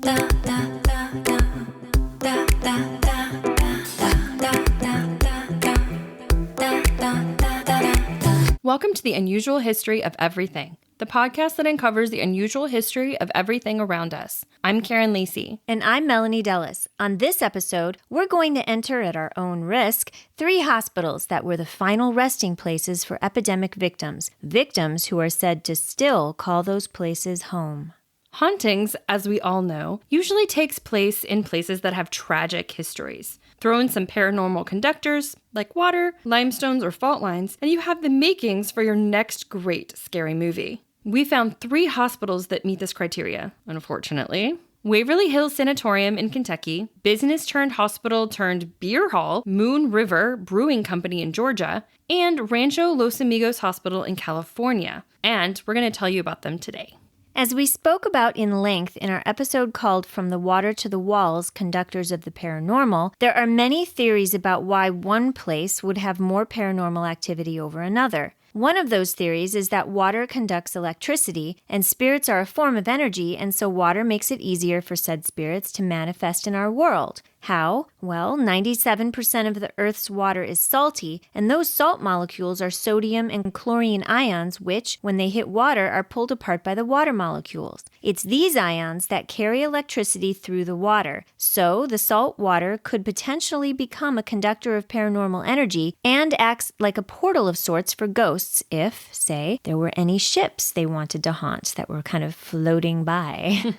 Welcome to The Unusual History of Everything, the podcast that uncovers the unusual history of everything around us. I'm Karen Lacey. And I'm Melanie Dellis. On this episode, we're going to enter at our own risk 3 hospitals that were the final resting places for epidemic victims who are said to still call those places home. Hauntings, as we all know, usually takes place in places that have tragic histories. Throw in some paranormal conductors, like water, limestones, or fault lines, and you have the makings for your next great scary movie. We found 3 hospitals that meet this criteria, unfortunately. Waverly Hills Sanatorium in Kentucky, business-turned-hospital-turned-beer hall, Moon River Brewing Company in Georgia, and Rancho Los Amigos Hospital in California. And we're going to tell you about them today. As we spoke about in length in our episode called From the Water to the Walls, Conductors of the Paranormal, there are many theories about why one place would have more paranormal activity over another. One of those theories is that water conducts electricity, and spirits are a form of energy, and so water makes it easier for said spirits to manifest in our world. How? Well, 97% of the Earth's water is salty, and those salt molecules are sodium and chlorine ions which, when they hit water, are pulled apart by the water molecules. It's these ions that carry electricity through the water, so the salt water could potentially become a conductor of paranormal energy and acts like a portal of sorts for ghosts if, say, there were any ships they wanted to haunt that were kind of floating by.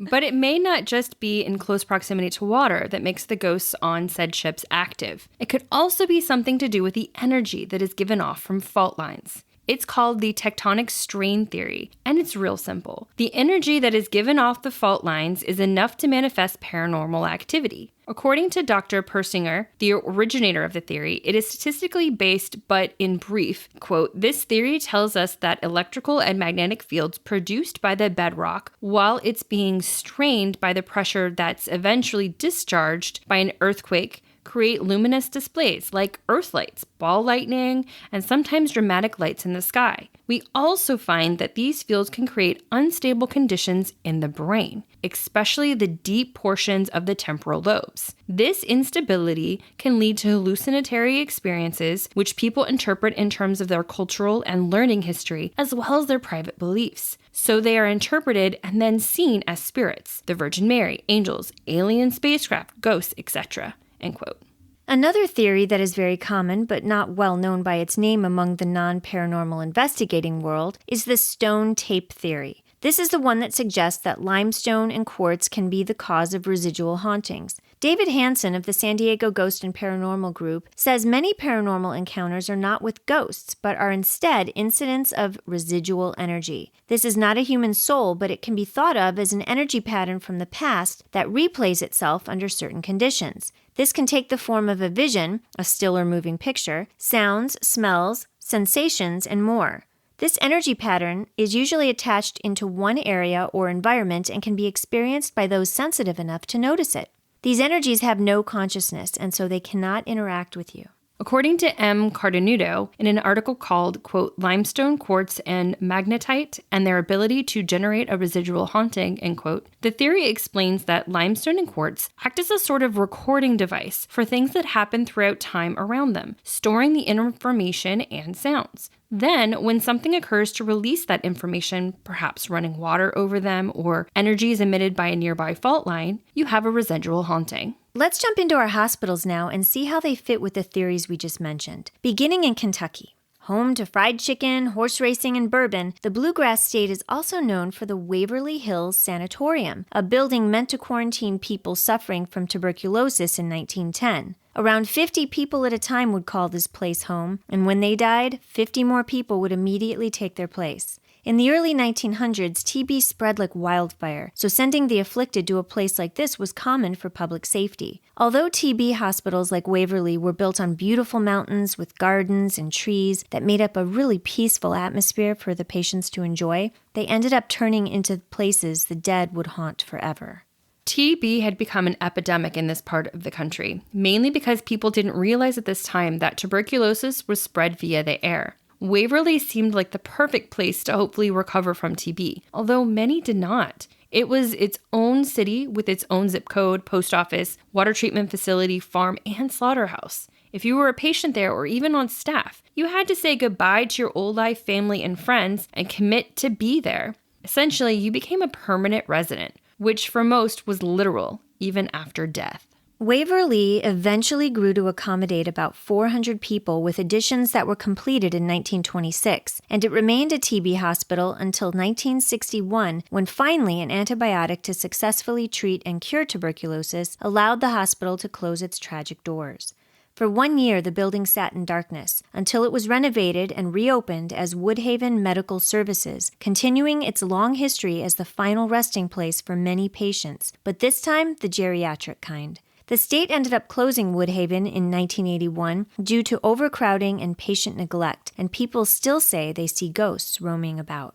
But it may not just be in close proximity to water that makes the ghosts on said ships active. It could also be something to do with the energy that is given off from fault lines. It's called the tectonic strain theory, and it's real simple. The energy that is given off the fault lines is enough to manifest paranormal activity. According to Dr. Persinger, the originator of the theory, it is statistically based, but in brief, quote, "This theory tells us that electrical and magnetic fields produced by the bedrock, while it's being strained by the pressure that's eventually discharged by an earthquake, create luminous displays like earth lights, ball lightning, and sometimes dramatic lights in the sky. We also find that these fields can create unstable conditions in the brain, especially the deep portions of the temporal lobes. This instability can lead to hallucinatory experiences, which people interpret in terms of their cultural and learning history, as well as their private beliefs. So they are interpreted and then seen as spirits, the Virgin Mary, angels, alien spacecraft, ghosts, etc." End quote. Another theory that is very common but not well known by its name among the non-paranormal investigating world is the stone tape theory. This is the one that suggests that limestone and quartz can be the cause of residual hauntings. David Hansen of the San Diego Ghost and Paranormal Group says many paranormal encounters are not with ghosts, but are instead incidents of residual energy. This is not a human soul, but it can be thought of as an energy pattern from the past that replays itself under certain conditions. This can take the form of a vision, a still or moving picture, sounds, smells, sensations, and more. This energy pattern is usually attached into one area or environment and can be experienced by those sensitive enough to notice it. These energies have no consciousness, and so they cannot interact with you. According to M. Cardenudo, in an article called, quote, "Limestone, Quartz, and Magnetite and Their Ability to Generate a Residual Haunting," end quote, the theory explains that limestone and quartz act as a sort of recording device for things that happen throughout time around them, storing the information and sounds. Then, when something occurs to release that information, perhaps running water over them or energy is emitted by a nearby fault line, you have a residual haunting. Let's jump into our hospitals now and see how they fit with the theories we just mentioned. Beginning in Kentucky. Home to fried chicken, horse racing, and bourbon, the Bluegrass State is also known for the Waverly Hills Sanatorium, a building meant to quarantine people suffering from tuberculosis in 1910. Around 50 people at a time would call this place home, and when they died, 50 more people would immediately take their place. In the early 1900s, TB spread like wildfire, so sending the afflicted to a place like this was common for public safety. Although TB hospitals like Waverly were built on beautiful mountains with gardens and trees that made up a really peaceful atmosphere for the patients to enjoy, they ended up turning into places the dead would haunt forever. TB had become an epidemic in this part of the country, mainly because people didn't realize at this time that tuberculosis was spread via the air. Waverly seemed like the perfect place to hopefully recover from TB, although many did not. It was its own city with its own zip code, post office, water treatment facility, farm, and slaughterhouse. If you were a patient there or even on staff, you had to say goodbye to your old life family and friends and commit to be there. Essentially, you became a permanent resident, which for most was literal, even after death. Waverly eventually grew to accommodate about 400 people with additions that were completed in 1926, and it remained a TB hospital until 1961 when finally an antibiotic to successfully treat and cure tuberculosis allowed the hospital to close its tragic doors. For 1 year, the building sat in darkness until it was renovated and reopened as Woodhaven Medical Services, continuing its long history as the final resting place for many patients, but this time the geriatric kind. The state ended up closing Woodhaven in 1981 due to overcrowding and patient neglect, and people still say they see ghosts roaming about.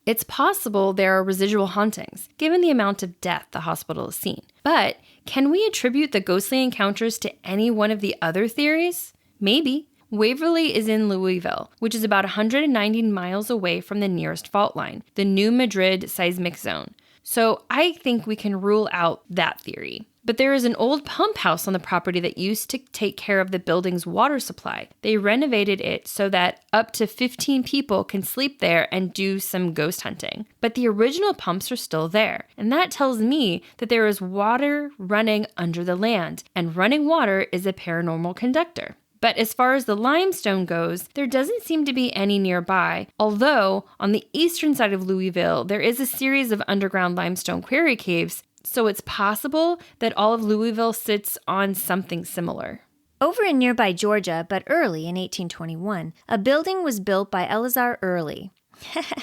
It's possible there are residual hauntings, given the amount of death the hospital has seen. But can we attribute the ghostly encounters to any one of the other theories? Maybe. Waverly is in Louisville, which is about 190 miles away from the nearest fault line, the New Madrid seismic zone. So I think we can rule out that theory. But there is an old pump house on the property that used to take care of the building's water supply. They renovated it so that up to 15 people can sleep there and do some ghost hunting. But the original pumps are still there. And that tells me that there is water running under the land, and running water is a paranormal conductor. But as far as the limestone goes, there doesn't seem to be any nearby, although on the eastern side of Louisville, there is a series of underground limestone quarry caves. So it's possible that all of Louisville sits on something similar. Over in nearby Georgia, but early in 1821, a building was built by Eleazar Early.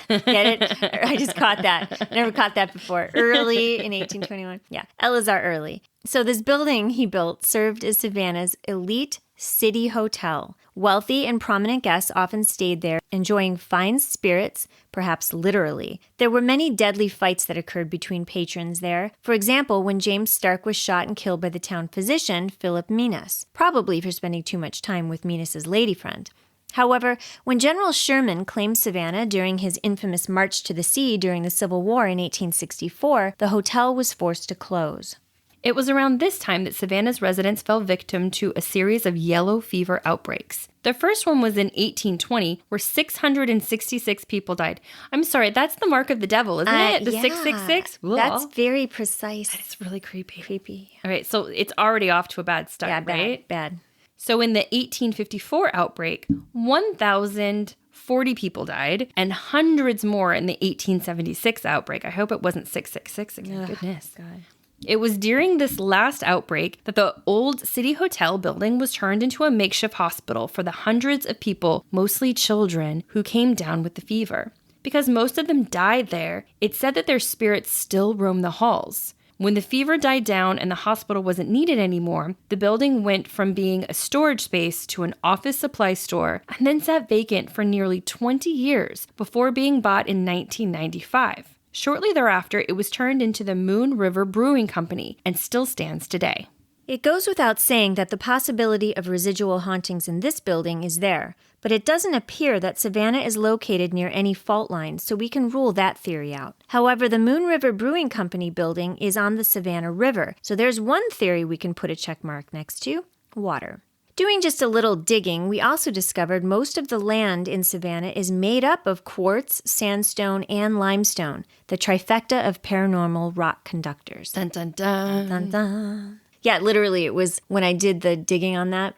Get it? I just caught that. Never caught that before. Early in 1821. Yeah, Eleazar Early. So this building he built served as Savannah's elite city hotel. Wealthy and prominent guests often stayed there, enjoying fine spirits, perhaps literally. There were many deadly fights that occurred between patrons there. For example, when James Stark was shot and killed by the town physician, Philip Minas, probably for spending too much time with Minas's lady friend. However, when General Sherman claimed Savannah during his infamous March to the Sea during the Civil War in 1864, the hotel was forced to close. It was around this time that Savannah's residents fell victim to a series of yellow fever outbreaks. The first one was in 1820, where 666 people died. I'm sorry, that's the mark of the devil, isn't it? The 666? That's very precise. It's really creepy. Creepy. All right, so it's already off to a bad start, right? Bad. So in the 1854 outbreak, 1,040 people died, and hundreds more in the 1876 outbreak. I hope it wasn't 666 again. Goodness. God. It was during this last outbreak that the old city hotel building was turned into a makeshift hospital for the hundreds of people, mostly children, who came down with the fever. Because most of them died there, it's said that their spirits still roam the halls. When the fever died down and the hospital wasn't needed anymore, the building went from being a storage space to an office supply store and then sat vacant for nearly 20 years before being bought in 1995. Shortly thereafter, it was turned into the Moon River Brewing Company and still stands today. It goes without saying that the possibility of residual hauntings in this building is there, but it doesn't appear that Savannah is located near any fault lines, so we can rule that theory out. However, the Moon River Brewing Company building is on the Savannah River, so there's one theory we can put a check mark next to: water. Doing just a little digging, we also discovered most of the land in Savannah is made up of quartz, sandstone, and limestone, the trifecta of paranormal rock conductors. Dun dun dun. Dun dun. Yeah, literally, it was when I did the digging on that.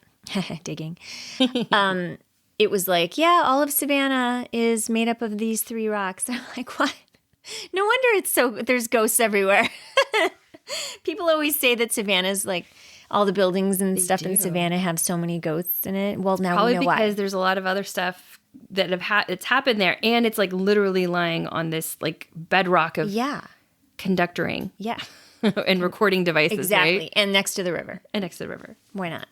Digging. It was like, yeah, all of Savannah is made up of these three rocks. I'm like, what? No wonder there's ghosts everywhere. People always say that Savannah's like, all the buildings and stuff in Savannah have so many ghosts in it. Well, now we know why. Probably because there's a lot of other stuff that it's happened there, and it's like literally lying on this like bedrock of conductoring. Yeah. And recording devices, exactly. Right? And next to the river. Why not?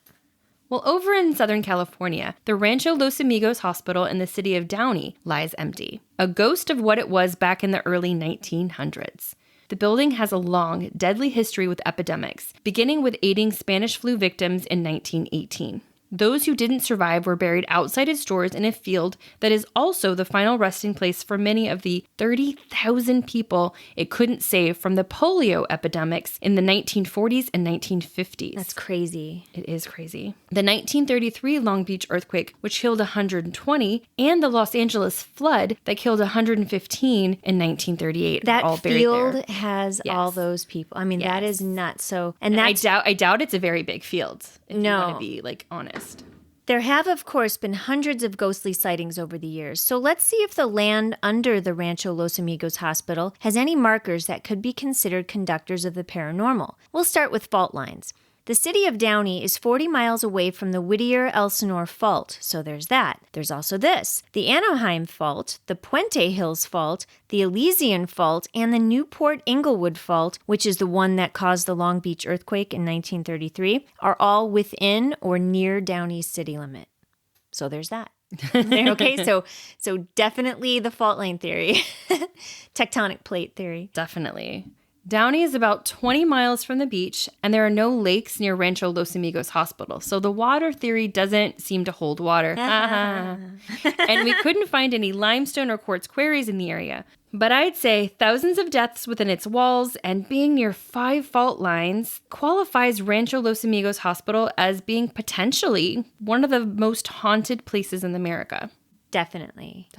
Well, over in Southern California, the Rancho Los Amigos Hospital in the city of Downey lies empty, a ghost of what it was back in the early 1900s. The building has a long, deadly history with epidemics, beginning with aiding Spanish flu victims in 1918. Those who didn't survive were buried outside its doors in a field that is also the final resting place for many of the 30,000 people it couldn't save from the polio epidemics in the 1940s and 1950s. That's crazy. It is crazy. The 1933 Long Beach earthquake, which killed 120, and the Los Angeles flood that killed 115 in 1938 That are all buried field there. has all those people. I mean, that is nuts. So, and I that's doubt it's a very big field. If you want No. to be like honest. There have, of course, been hundreds of ghostly sightings over the years, so let's see if the land under the Rancho Los Amigos Hospital has any markers that could be considered conductors of the paranormal. We'll start with fault lines. The city of Downey is 40 miles away from the Whittier-Elsinore Fault, so there's that. There's also this: the Anaheim Fault, the Puente Hills Fault, the Elysian Fault, and the Newport-Inglewood Fault, which is the one that caused the Long Beach earthquake in 1933, are all within or near Downey's city limit. So there's that. Okay, so definitely the fault line theory. Tectonic plate theory. Definitely. Downey is about 20 miles from the beach, and there are no lakes near Rancho Los Amigos Hospital, so the water theory doesn't seem to hold water. And we couldn't find any limestone or quartz quarries in the area. But I'd say thousands of deaths within its walls and being near 5 fault lines qualifies Rancho Los Amigos Hospital as being potentially one of the most haunted places in America. Definitely.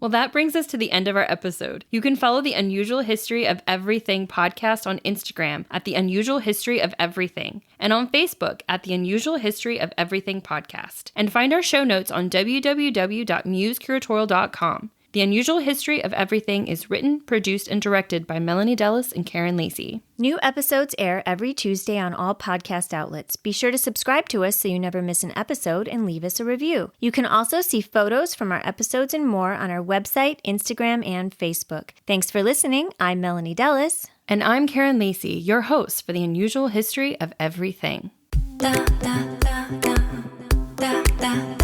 Well, that brings us to the end of our episode. You can follow the Unusual History of Everything podcast on Instagram at The Unusual History of Everything and on Facebook at The Unusual History of Everything podcast. And find our show notes on www.musecuratorial.com. The Unusual History of Everything is written, produced, and directed by Melanie Dellis and Karen Lacey. New episodes air every Tuesday on all podcast outlets. Be sure to subscribe to us so you never miss an episode and leave us a review. You can also see photos from our episodes and more on our website, Instagram, and Facebook. Thanks for listening. I'm Melanie Dellis. And I'm Karen Lacey, your host for The Unusual History of Everything. Da, da, da, da, da, da.